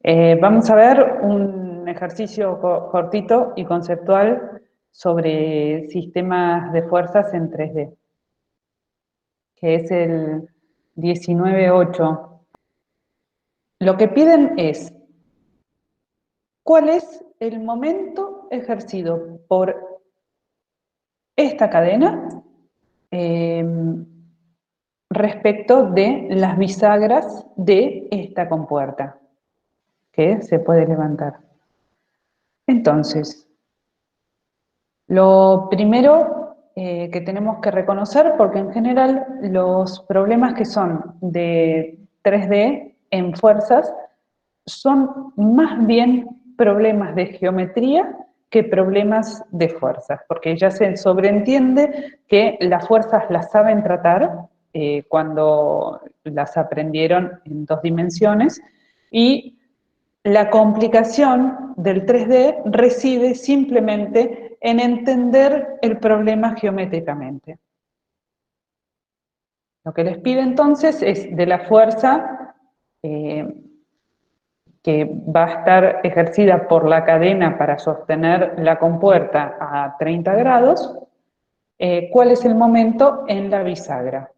Vamos a ver un ejercicio cortito y conceptual sobre sistemas de fuerzas en 3D, que es el 19.8. Lo que piden es, ¿cuál es el momento ejercido por esta cadena respecto de las bisagras de esta compuerta que se puede levantar? Entonces, lo primero que tenemos que reconocer, porque en general los problemas que son de 3D en fuerzas son más bien problemas de geometría que problemas de fuerzas, porque ya se sobreentiende que las fuerzas las saben tratar cuando las aprendieron en 2 dimensiones, y la complicación del 3D reside simplemente en entender el problema geométricamente. Lo que les pide entonces es de la fuerza que va a estar ejercida por la cadena para sostener la compuerta a 30 grados, ¿cuál es el momento en la bisagra?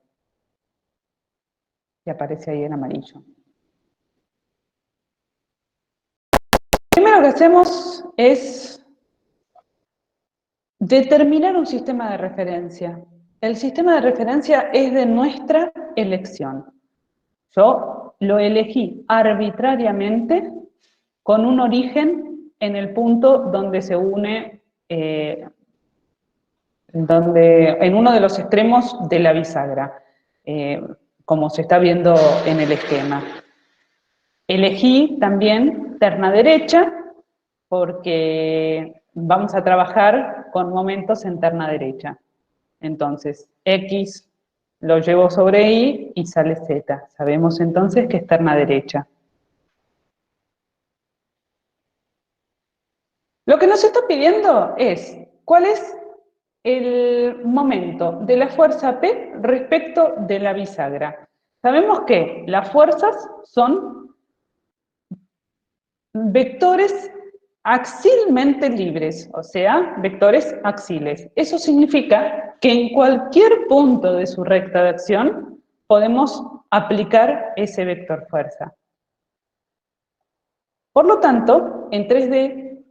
Que aparece ahí en amarillo. Lo primero que hacemos es determinar un sistema de referencia. El sistema de referencia es de nuestra elección. Yo lo elegí arbitrariamente con un origen en el punto donde se une, en uno de los extremos de la bisagra, como se está viendo en el esquema. Elegí también terna derecha porque vamos a trabajar con momentos en terna derecha. Entonces, X lo llevo sobre Y y sale Z. Sabemos entonces que es terna derecha. Lo que nos está pidiendo es, ¿cuál es el momento de la fuerza P respecto de la bisagra? Sabemos que las fuerzas son vectores axilmente libres, o sea, vectores axiles. Eso significa que en cualquier punto de su recta de acción podemos aplicar ese vector fuerza. Por lo tanto, en 3D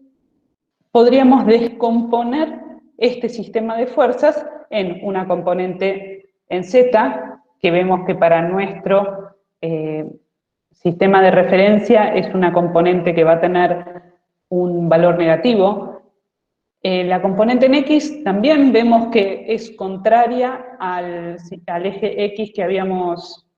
podríamos descomponer este sistema de fuerzas en una componente en Z, que vemos que para nuestro sistema de referencia es una componente que va a tener un valor negativo. La componente en X también vemos que es contraria al eje X que habíamos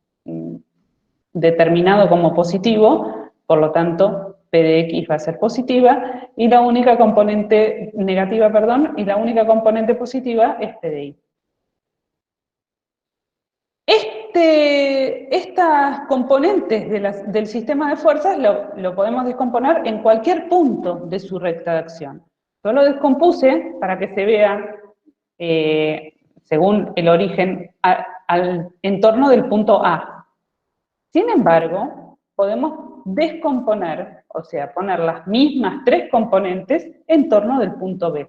determinado como positivo, por lo tanto, P de X va a ser positiva, y la única componente negativa, y la única componente positiva es P de Y. Estas componentes del sistema de fuerzas lo podemos descomponer en cualquier punto de su recta de acción. Yo lo descompuse para que se vea, según el origen, en torno del punto A. Sin embargo, podemos descomponer, o sea, poner las mismas 3 componentes en torno del punto B.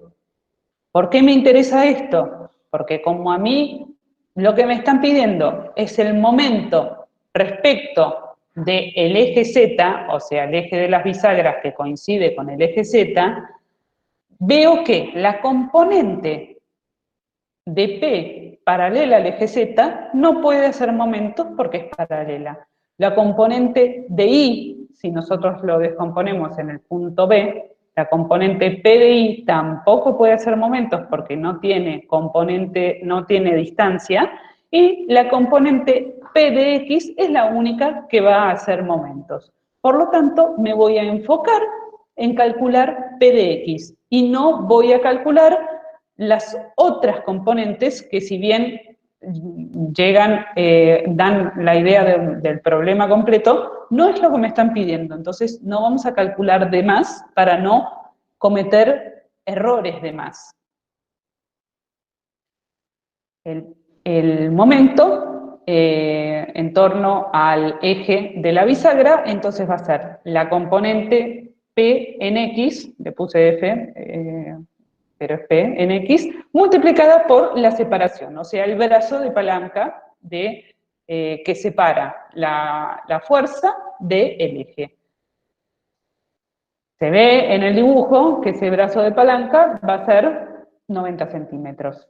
¿Por qué me interesa esto? Porque como a mí lo que me están pidiendo es el momento respecto del eje Z, o sea, el eje de las bisagras que coincide con el eje Z, veo que la componente de P paralela al eje Z no puede hacer momentos porque es paralela. La componente de Y, si nosotros lo descomponemos en el punto B, la componente P de Y tampoco puede hacer momentos porque no tiene componente, no tiene distancia, y la componente P de X es la única que va a hacer momentos. Por lo tanto, me voy a enfocar en calcular P de X y no voy a calcular las otras componentes que, si bien llegan, dan la idea del problema completo, no es lo que me están pidiendo. Entonces no vamos a calcular de más para no cometer errores de más. El momento en torno al eje de la bisagra, entonces va a ser la componente P en X, le puse F, pero es P en X, multiplicada por la separación, o sea, el brazo de palanca que separa la fuerza del eje. Se ve en el dibujo que ese brazo de palanca va a ser 90 centímetros.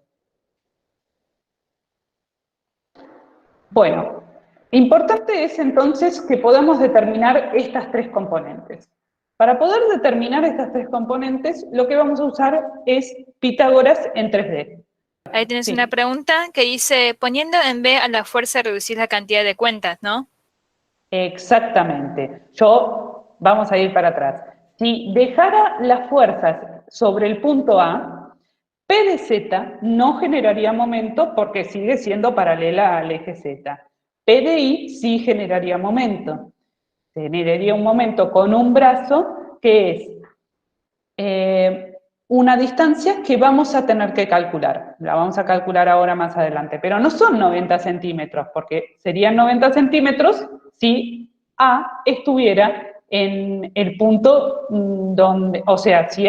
Bueno, importante es entonces que podamos determinar estas tres componentes. Para poder determinar estas tres componentes, lo que vamos a usar es Pitágoras en 3D. Ahí tienes Sí. una pregunta que dice, poniendo en B a la fuerza reducir la cantidad de cuentas, ¿no? Exactamente. Vamos a ir para atrás. Si dejara las fuerzas sobre el punto A, P de Z no generaría momento porque sigue siendo paralela al eje Z. P de I sí generaría momento. Generaría un momento con un brazo que es una distancia que vamos a tener que calcular. La vamos a calcular ahora más adelante, pero no son 90 centímetros, porque serían 90 centímetros si A estuviera en el punto donde, o sea, si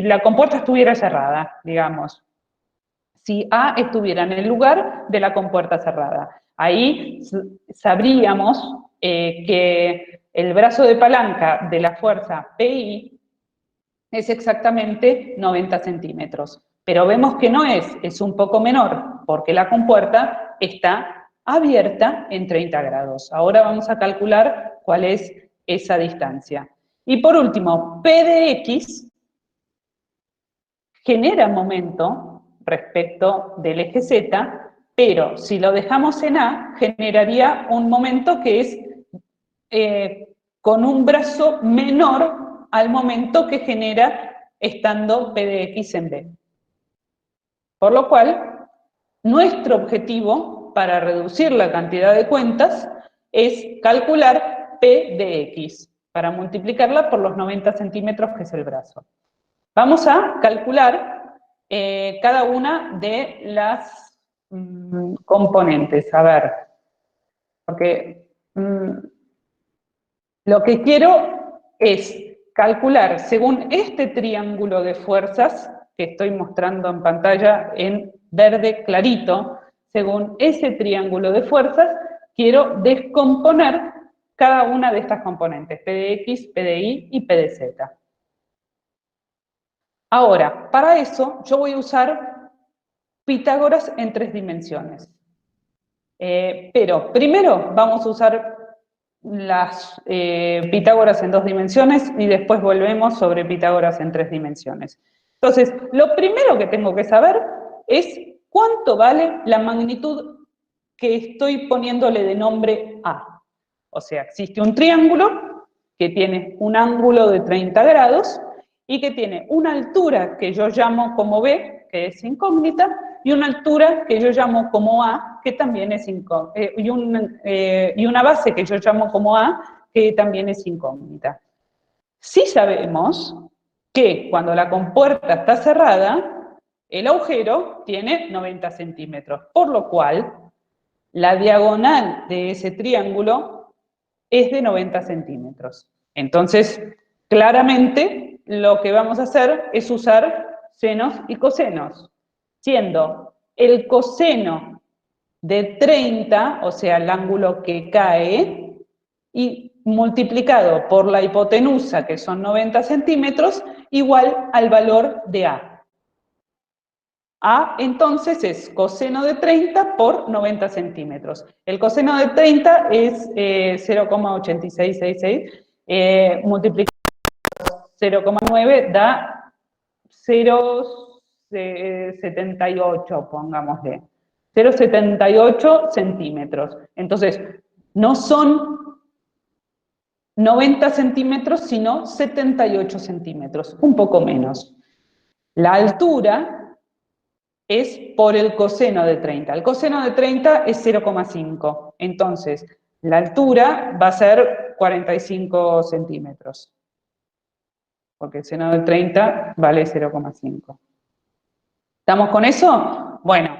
la compuerta estuviera cerrada, digamos. Si A estuviera en el lugar de la compuerta cerrada. Ahí sabríamos que el brazo de palanca de la fuerza PI es exactamente 90 centímetros. Pero vemos que no es un poco menor, porque la compuerta está abierta en 30 grados. Ahora vamos a calcular cuál es esa distancia. Y por último, P de X genera momento respecto del eje Z, pero si lo dejamos en A, generaría un momento que es con un brazo menor al momento que genera estando P de X en B. Por lo cual, nuestro objetivo para reducir la cantidad de cuentas es calcular P de X, para multiplicarla por los 90 centímetros que es el brazo. Vamos a calcular cada una de las componentes. A ver, porque lo que quiero es calcular según este triángulo de fuerzas que estoy mostrando en pantalla en verde clarito, según ese triángulo de fuerzas, quiero descomponer cada una de estas componentes, P de X, P de Y y P de Z. Ahora, para eso yo voy a usar Pitágoras en 3 dimensiones. Pero primero vamos a usar las Pitágoras en 2 dimensiones y después volvemos sobre Pitágoras en 3 dimensiones. Entonces, lo primero que tengo que saber es cuánto vale la magnitud que estoy poniéndole de nombre A. O sea, existe un triángulo que tiene un ángulo de 30 grados y que tiene una altura que yo llamo como B, que es incógnita, y una altura que yo llamo como A, que también es incógnita, y una base que yo llamo como A, que también es incógnita. Sí sabemos que cuando la compuerta está cerrada, el agujero tiene 90 centímetros, por lo cual la diagonal de ese triángulo es de 90 centímetros. Entonces, claramente, lo que vamos a hacer es usar senos y cosenos, siendo el coseno de 30, o sea, el ángulo que cae, y multiplicado por la hipotenusa, que son 90 centímetros, igual al valor de A. A, entonces, es coseno de 30 por 90 centímetros. El coseno de 30 es 0,8666, multiplicado por 0,9 da 0,78, pongámosle. 0,78 centímetros. Entonces, no son 90 centímetros, sino 78 centímetros, un poco menos. La altura es por el coseno de 30. El coseno de 30 es 0,5. Entonces, la altura va a ser 45 centímetros. Porque el seno de 30 vale 0,5. ¿Estamos con eso? Bueno,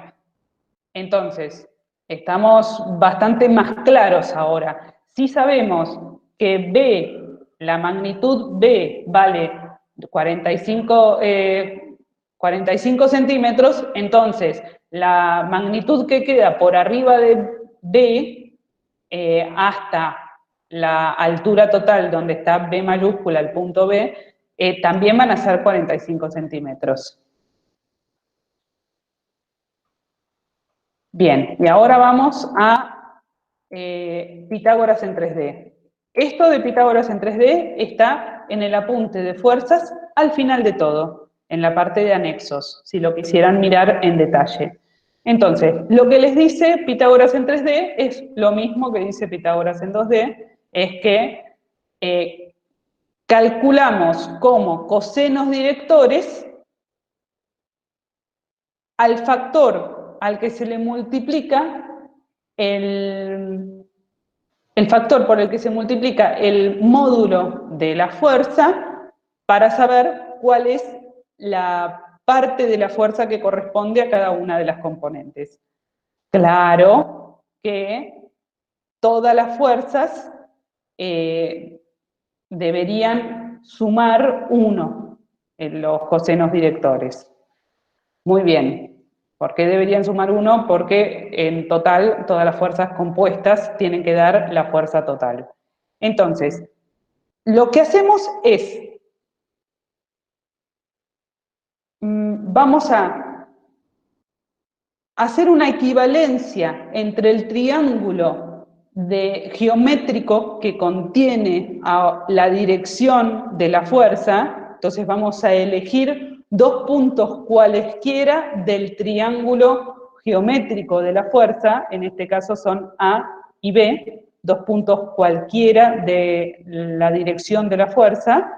entonces, Estamos bastante más claros ahora. Si sabemos que B, la magnitud B vale 45 centímetros, entonces la magnitud que queda por arriba de B hasta la altura total donde está B mayúscula, el punto B, también van a ser 45 centímetros. Bien, y ahora vamos a Pitágoras en 3D. Esto de Pitágoras en 3D está en el apunte de fuerzas al final de todo, en la parte de anexos, si lo quisieran mirar en detalle. Entonces, lo que les dice Pitágoras en 3D es lo mismo que dice Pitágoras en 2D, es que calculamos como cosenos directores al factor al que se le multiplica el factor por el que se multiplica el módulo de la fuerza para saber cuál es la parte de la fuerza que corresponde a cada una de las componentes. Claro que todas las fuerzas deberían sumar 1 en los cosenos directores. Muy bien. ¿Por qué deberían sumar 1? Porque en total todas las fuerzas compuestas tienen que dar la fuerza total. Entonces, lo que hacemos es, vamos a hacer una equivalencia entre el triángulo geométrico que contiene a la dirección de la fuerza. Entonces vamos a elegir 2 puntos cualesquiera del triángulo geométrico de la fuerza, en este caso son A y B, 2 puntos cualquiera de la dirección de la fuerza,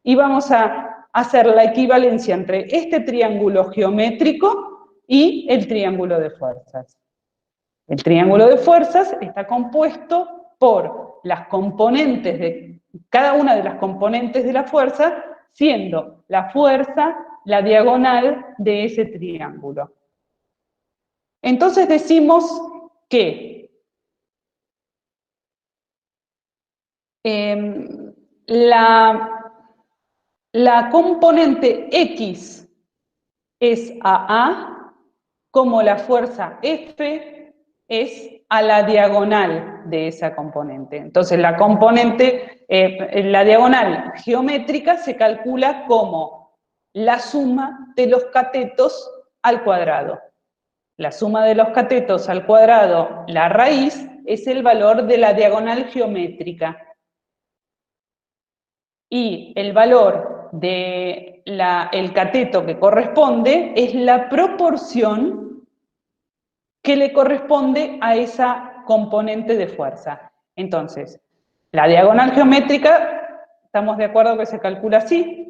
y vamos a hacer la equivalencia entre este triángulo geométrico y el triángulo de fuerzas. El triángulo de fuerzas está compuesto por las componentes de cada una de las componentes de la fuerza, siendo la fuerza la diagonal de ese triángulo. Entonces decimos que la componente X es a A, como la fuerza F es a la diagonal de esa componente. Entonces la componente, la diagonal geométrica se calcula como la suma de los catetos al cuadrado. La suma de los catetos al cuadrado, la raíz, es el valor de la diagonal geométrica. Y el valor del cateto que corresponde es la proporción que le corresponde a esa componente de fuerza. Entonces, la diagonal geométrica, estamos de acuerdo que se calcula así.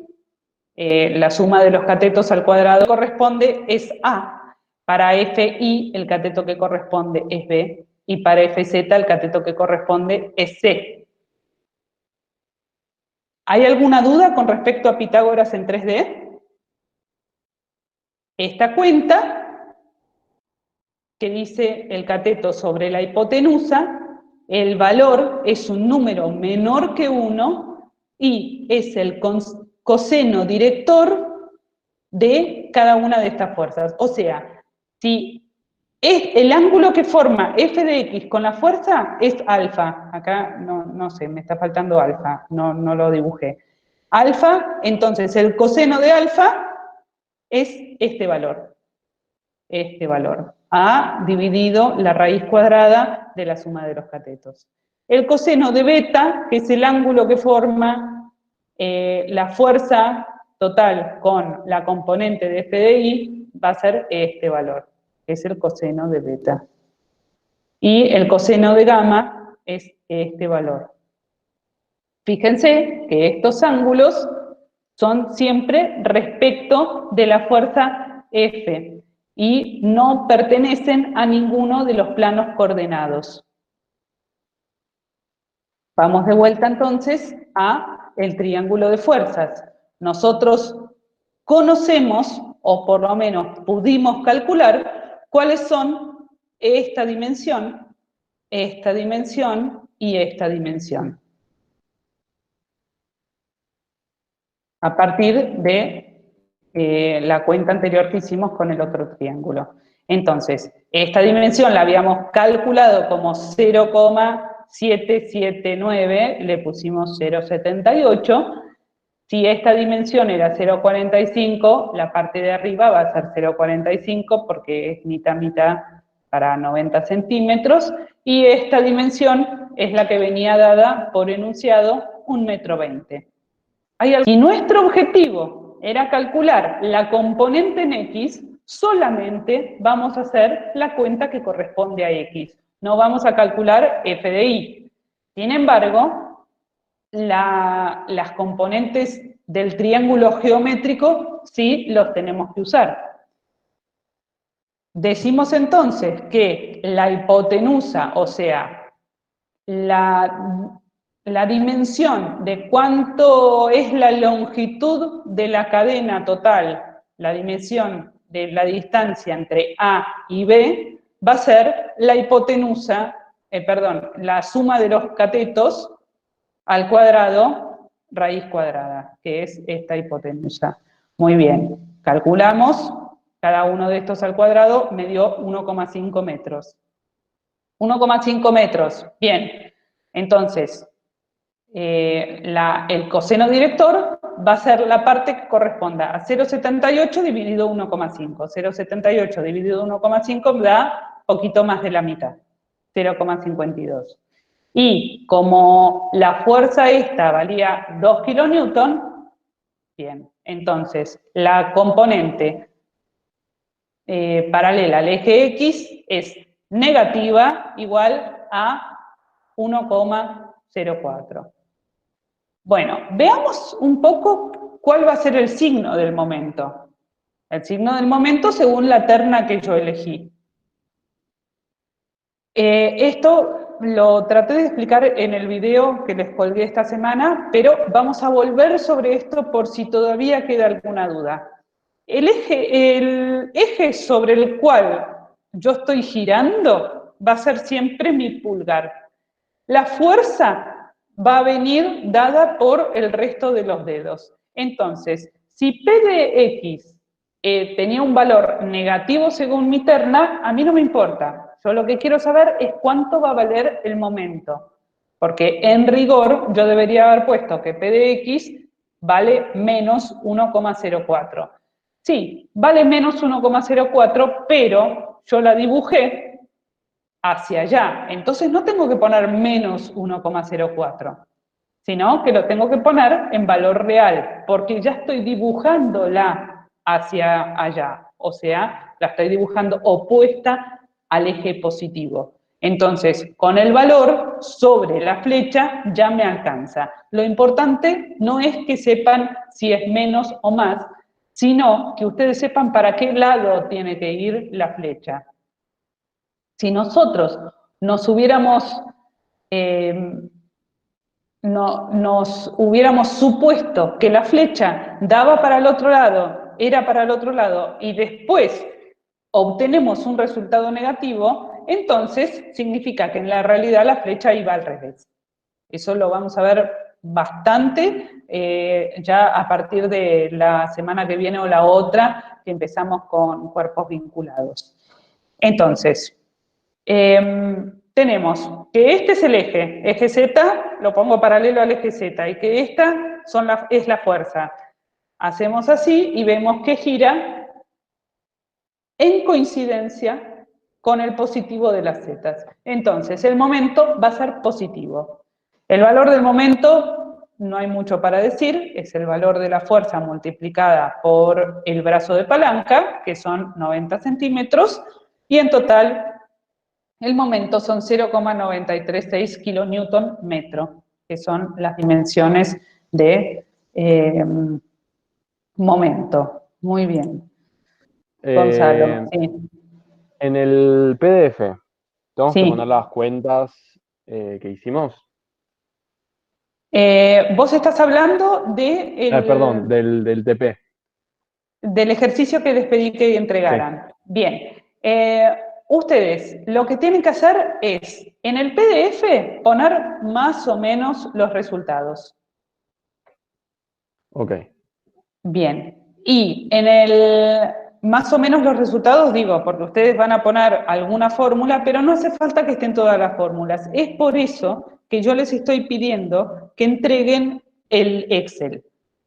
La suma de los catetos al cuadrado corresponde es A. Para FI el cateto que corresponde es B. Y para FZ el cateto que corresponde es C. ¿Hay alguna duda con respecto a Pitágoras en 3D? Esta cuenta, que dice el cateto sobre la hipotenusa, el valor es un número menor que 1 y es el coseno director de cada una de estas fuerzas. O sea, si es el ángulo que forma f de x con la fuerza es alfa. Acá no sé, me está faltando alfa, no lo dibujé. Alfa, entonces el coseno de alfa es este valor. Este valor. A dividido la raíz cuadrada de la suma de los catetos. El coseno de beta, que es el ángulo que forma la fuerza total con la componente de f de y, va a ser este valor, que es el coseno de beta. Y el coseno de gamma es este valor. Fíjense que estos ángulos son siempre respecto de la fuerza F y no pertenecen a ninguno de los planos coordenados. Vamos de vuelta entonces a el triángulo de fuerzas. Nosotros conocemos, o por lo menos pudimos calcular, cuáles son esta dimensión y esta dimensión. A partir de la cuenta anterior que hicimos con el otro triángulo. Entonces, esta dimensión la habíamos calculado como 0,779, le pusimos 0,78. Si esta dimensión era 0,45, la parte de arriba va a ser 0,45 porque es mitad para 90 centímetros, y esta dimensión es la que venía dada por enunciado, 1,20 m. Si nuestro objetivo era calcular la componente en X, solamente vamos a hacer la cuenta que corresponde a X. No vamos a calcular f de Y. Sin embargo, las componentes del triángulo geométrico sí los tenemos que usar. Decimos entonces que la hipotenusa, o sea, la dimensión de cuánto es la longitud de la cadena total, la dimensión de la distancia entre A y B, va a ser la hipotenusa, la suma de los catetos al cuadrado, raíz cuadrada, que es esta hipotenusa. Muy bien, calculamos, cada uno de estos al cuadrado me dio 1,5 metros. 1,5 metros, bien. Entonces, el coseno director va a ser la parte que corresponda a 0,78 dividido 1,5. 0,78 dividido 1,5 da poquito más de la mitad, 0,52. Y como la fuerza esta valía 2 kilonewton, bien, entonces la componente paralela al eje X es negativa, igual a 1,04. Bueno, veamos un poco cuál va a ser el signo del momento. El signo del momento según la terna que yo elegí. Esto lo traté de explicar en el video que les colgué esta semana, pero vamos a volver sobre esto por si todavía queda alguna duda. El eje sobre el cual yo estoy girando va a ser siempre mi pulgar. La fuerza va a venir dada por el resto de los dedos. Entonces, si P de X tenía un valor negativo según mi terna, a mí no me importa. Yo lo que quiero saber es cuánto va a valer el momento. Porque en rigor yo debería haber puesto que P de X vale menos 1,04. Sí, vale menos 1,04, pero yo la dibujé hacia allá. Entonces no tengo que poner menos 1,04, sino que lo tengo que poner en valor real, porque ya estoy dibujándola hacia allá. O sea, la estoy dibujando opuesta al eje positivo. Entonces, con el valor sobre la flecha ya me alcanza. Lo importante no es que sepan si es menos o más, sino que ustedes sepan para qué lado tiene que ir la flecha. Si nosotros nos hubiéramos supuesto que la flecha daba para el otro lado, era para el otro lado, y después obtenemos un resultado negativo, entonces significa que en la realidad la flecha iba al revés. Eso lo vamos a ver bastante ya a partir de la semana que viene o la otra, que empezamos con cuerpos vinculados. Entonces, tenemos que este es el eje Z, lo pongo paralelo al eje Z, y que esta es la fuerza. Hacemos así y vemos que gira en coincidencia con el positivo de las zetas. Entonces, el momento va a ser positivo. El valor del momento, no hay mucho para decir, es el valor de la fuerza multiplicada por el brazo de palanca, que son 90 centímetros, y en total el momento son 0,936 kilonewton metro, que son las dimensiones de momento. Muy bien. Gonzalo, sí. En el PDF, ¿tenemos Sí. que poner las cuentas que hicimos? Vos estás hablando de Perdón, del TP. del ejercicio que les pedí que entregaran. Sí. Bien. Ustedes lo que tienen que hacer es, en el PDF, poner más o menos los resultados. Ok. Bien. Y en el más o menos los resultados, digo, porque ustedes van a poner alguna fórmula, pero no hace falta que estén todas las fórmulas. Es por eso que yo les estoy pidiendo que entreguen el Excel.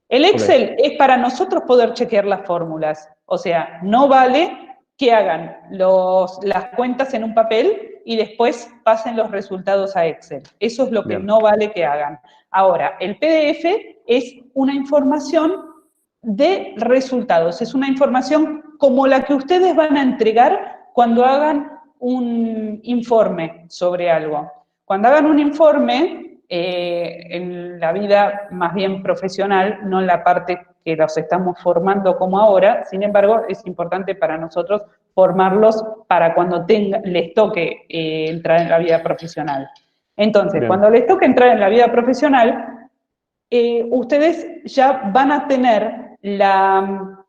El Excel es para nosotros poder chequear las fórmulas. O sea, no vale que hagan las cuentas en un papel y después pasen los resultados a Excel. Eso es lo que Bien. no vale que hagan. Ahora, el PDF es una información de resultados. Es una información como la que ustedes van a entregar cuando hagan un informe sobre algo. Cuando hagan un informe, en la vida más bien profesional, no en la parte que los estamos formando como ahora, sin embargo, es importante para nosotros formarlos para cuando les toque entrar en la vida profesional. Entonces, Bien. cuando les toque entrar en la vida profesional, ustedes ya van a tener la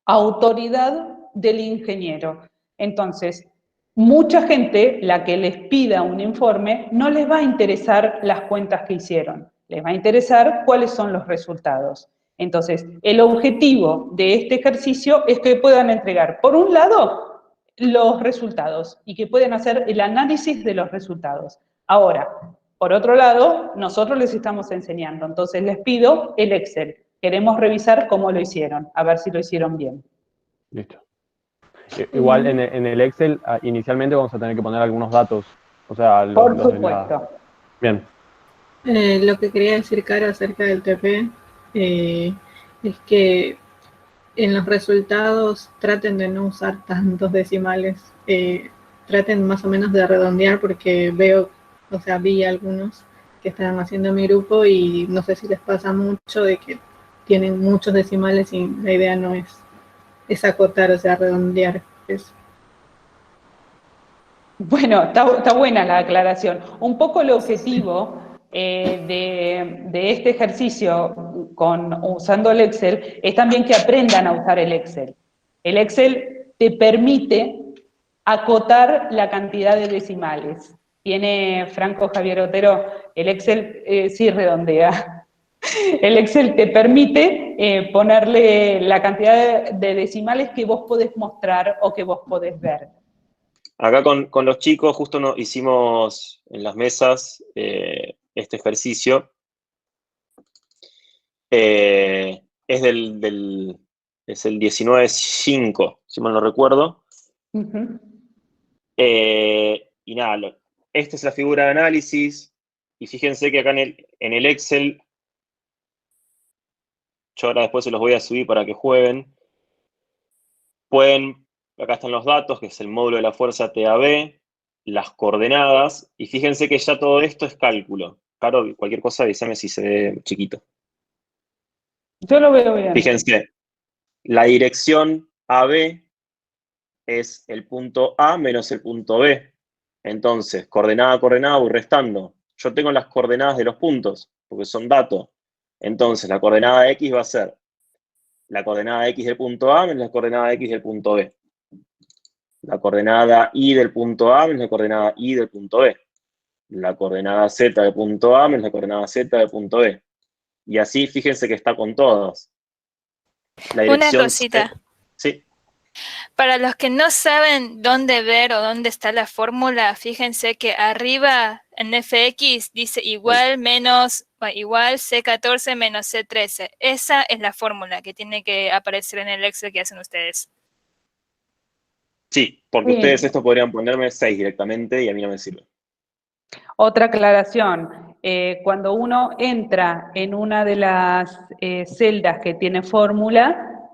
autoridad del ingeniero. Entonces, mucha gente, la que les pida un informe, no les va a interesar las cuentas que hicieron, les va a interesar cuáles son los resultados. Entonces, el objetivo de este ejercicio es que puedan entregar, por un lado, los resultados y que puedan hacer el análisis de los resultados. Ahora, por otro lado, nosotros les estamos enseñando, entonces les pido el Excel. Queremos revisar cómo lo hicieron, a ver si lo hicieron bien. Listo. Igual en el Excel, inicialmente vamos a tener que poner algunos datos. O sea, Por los de supuesto. Bien. Lo que quería decir, Caro, acerca del TP, es que en los resultados traten de no usar tantos decimales, traten más o menos de redondear, porque vi algunos que estaban haciendo mi grupo y no sé si les pasa mucho de que tienen muchos decimales y la idea no es acotar, o sea, redondear eso. Bueno, está buena la aclaración. Un poco el objetivo de este ejercicio usando el Excel es también que aprendan a usar el Excel. El Excel te permite acotar la cantidad de decimales. Tiene Franco Javier Otero, el Excel sí redondea. El Excel te permite ponerle la cantidad de decimales que vos podés mostrar o que vos podés ver. Acá con los chicos justo hicimos en las mesas este ejercicio. Es es el 19.5, si mal no recuerdo. Uh-huh. Y nada, esta es la figura de análisis. Y fíjense que acá en el Excel, yo ahora después se los voy a subir para que jueguen. Acá están los datos, que es el módulo de la fuerza TAB, las coordenadas, y fíjense que ya todo esto es cálculo. Claro, cualquier cosa avísame si se ve chiquito. Yo lo veo bien. Fíjense, la dirección AB es el punto A menos el punto B. Entonces, coordenada a coordenada voy restando. Yo tengo las coordenadas de los puntos, porque son datos. Entonces, la coordenada X va a ser la coordenada X del punto A menos la coordenada X del punto B. La coordenada Y del punto A menos la coordenada Y del punto B. La coordenada Z del punto A menos la coordenada Z del punto B. Y así, fíjense que está con todas. La dirección Una cosita. Sí. Para los que no saben dónde ver o dónde está la fórmula, fíjense que arriba en FX dice igual C14 menos C13. Esa es la fórmula que tiene que aparecer en el Excel que hacen ustedes. Sí, porque ustedes esto podrían ponerme 6 directamente y a mí no me sirve. Otra aclaración, cuando uno entra en una de las celdas que tiene fórmula,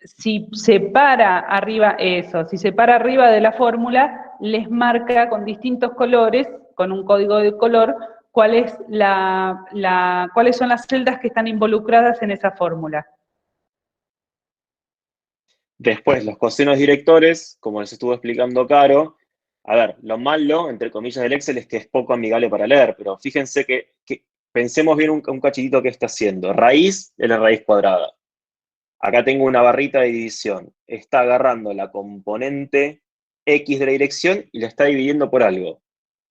si se para arriba de la fórmula, les marca con distintos colores, con un código de color, cuáles son las celdas que están involucradas en esa fórmula. Después, los cosenos directores, como les estuvo explicando Caro, a ver, lo malo, entre comillas, del Excel es que es poco amigable para leer, pero fíjense que pensemos bien un cachitito que está haciendo. Raíz es la raíz cuadrada. Acá tengo una barrita de división. Está agarrando la componente X de la dirección y la está dividiendo por algo.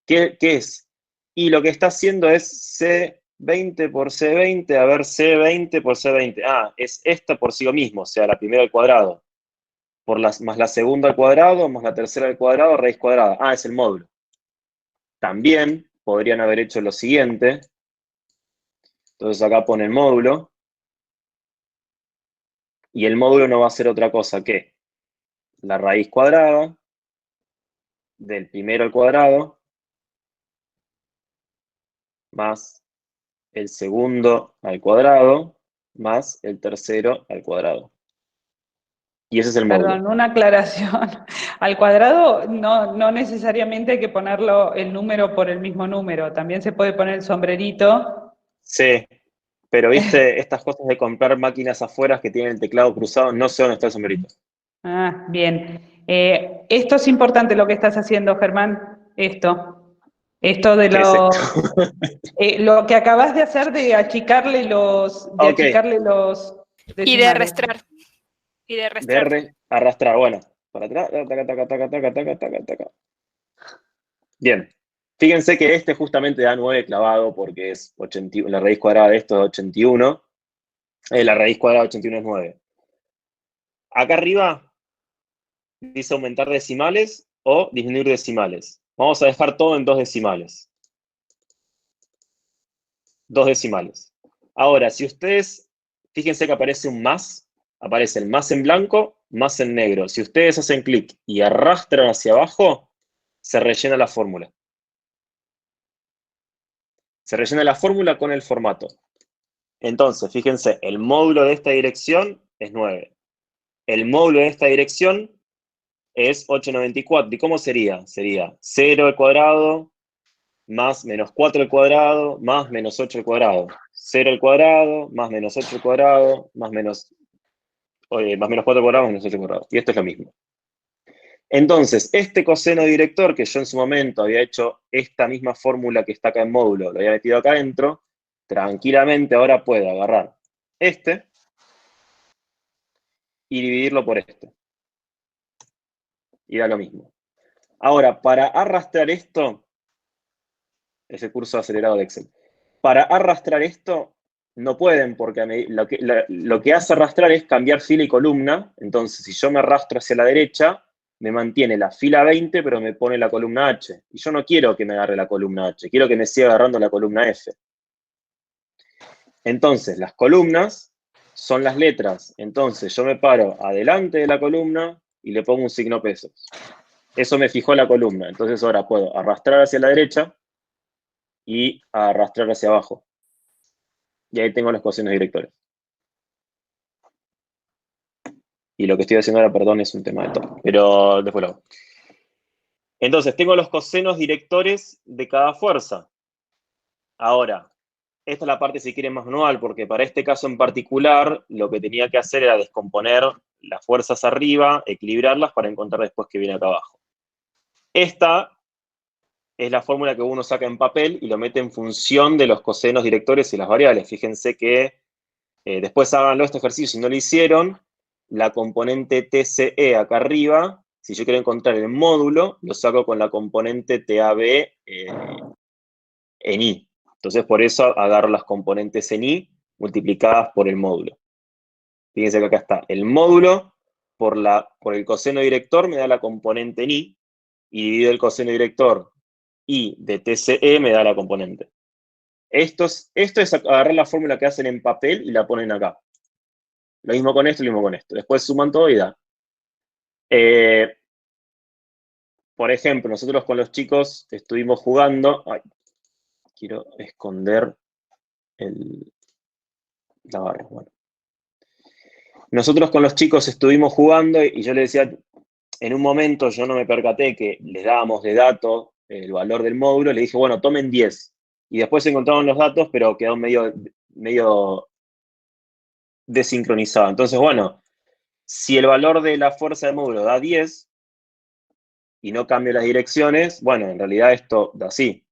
¿Qué es? Y lo que está haciendo es C20 por C20, a ver, C20 por C20. Ah, es esta por sí mismo, o sea, la primera al cuadrado. Más la segunda al cuadrado, más la tercera al cuadrado, raíz cuadrada. Ah, es el módulo. También podrían haber hecho lo siguiente. Entonces acá pone el módulo. Y el módulo no va a ser otra cosa que la raíz cuadrada del primero al cuadrado más el segundo al cuadrado más el tercero al cuadrado. Y ese es el módulo. Perdón, una aclaración. Al cuadrado no necesariamente hay que ponerlo el número por el mismo número. También se puede poner el sombrerito. Sí, pero viste, estas cosas de comprar máquinas afuera que tienen el teclado cruzado, no sé dónde está el sombrerito. Ah, bien. Esto es importante lo que estás haciendo, Germán. Esto de ¿Qué es esto? lo que acabas de hacer de achicarle los Ok. Y de decimales. arrastrar. Y de arrastrar. Arrastrar, bueno. Para atrás, taca, taca, taca, taca, taca, taca, taca. Bien. Fíjense que este justamente da 9 clavado porque es 80, la raíz cuadrada de esto es 81. La raíz cuadrada de 81 es 9. Acá arriba dice aumentar decimales o disminuir decimales. Vamos a dejar todo en 2 decimales. 2 decimales. Ahora, si ustedes, fíjense que aparece un más, aparece el más en blanco, más en negro. Si ustedes hacen clic y arrastran hacia abajo, se rellena la fórmula. Se rellena la fórmula con el formato. Entonces, fíjense, el módulo de esta dirección es 9. El módulo de esta dirección es 894. ¿Y cómo sería? Sería 0 al cuadrado más menos 4 al cuadrado más menos 8 al cuadrado. 0 al cuadrado más menos 8 al cuadrado más menos 4 al cuadrado más menos 8 al cuadrado. Y esto es lo mismo. Entonces, este coseno director, que yo en su momento había hecho esta misma fórmula que está acá en módulo, lo había metido acá adentro, tranquilamente ahora puedo agarrar este y dividirlo por este. Y da lo mismo. Ahora, para arrastrar esto, ese curso acelerado de Excel, para arrastrar esto, no pueden, porque lo que hace arrastrar es cambiar fila y columna. Entonces, si yo me arrastro hacia la derecha, me mantiene la fila 20, pero me pone la columna H. Y yo no quiero que me agarre la columna H, quiero que me siga agarrando la columna F. Entonces, las columnas son las letras. Entonces, yo me paro adelante de la columna y le pongo un signo pesos. Eso me fijó la columna. Entonces, ahora puedo arrastrar hacia la derecha y arrastrar hacia abajo. Y ahí tengo los cosenos directores. Y lo que estoy haciendo ahora, perdón, es un tema de todo. Pero después lo hago. Entonces, tengo los cosenos directores de cada fuerza. Ahora, esta es la parte, si quieren, más manual, porque para este caso en particular, lo que tenía que hacer era descomponer las fuerzas arriba, equilibrarlas para encontrar después qué viene acá abajo. Esta es la fórmula que uno saca en papel y lo mete en función de los cosenos directores y las variables. Fíjense que después háganlo este ejercicio si no lo hicieron. La componente TCE acá arriba, si yo quiero encontrar el módulo, lo saco con la componente TAB en I. Entonces, por eso agarro las componentes en I multiplicadas por el módulo. Fíjense que acá está el módulo por el coseno director me da la componente en I, y dividido el coseno director I de TCE me da la componente. Esto es agarrar la fórmula que hacen en papel y la ponen acá. Lo mismo con esto, lo mismo con esto. Después suman todo y da. Por ejemplo, nosotros con los chicos estuvimos jugando. Ay, quiero esconder la barra. Bueno. Nosotros con los chicos estuvimos jugando y yo les decía, en un momento yo no me percaté que les dábamos de dato el valor del módulo, le dije, bueno, tomen 10. Y después encontraron los datos, pero quedó medio desincronizado. Entonces, bueno, si el valor de la fuerza del módulo da 10 y no cambia las direcciones, bueno, en realidad esto da así.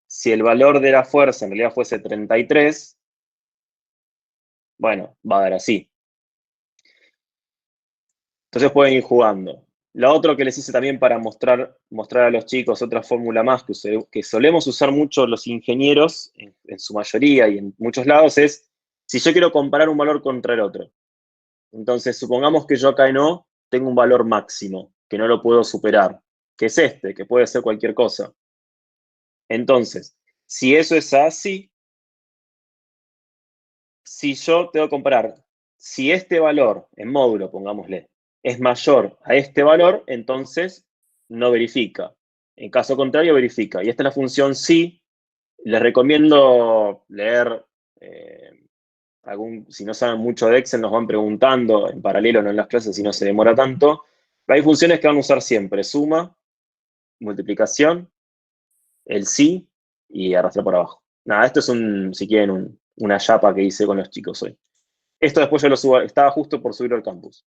Si el valor de la fuerza en realidad fuese 33, bueno, va a dar así. Entonces pueden ir jugando. Lo otro que les hice también para mostrar a los chicos otra fórmula más que solemos usar mucho los ingenieros, en su mayoría y en muchos lados, es si yo quiero comparar un valor contra el otro. Entonces, supongamos que yo acá en O tengo un valor máximo, que no lo puedo superar, que es este, que puede ser cualquier cosa. Entonces, si eso es así, si yo tengo que comparar, si este valor, en módulo, pongámosle, es mayor a este valor, entonces no verifica. En caso contrario, verifica. Y esta es la función si. Les recomiendo leer, si no saben mucho de Excel, nos van preguntando en paralelo, no en las clases, si no se demora tanto. Pero hay funciones que van a usar siempre: suma, multiplicación, el si y arrastrar por abajo. Nada, esto es si quieren, una chapa que hice con los chicos hoy. Esto después yo lo subo, estaba justo por subirlo al campus.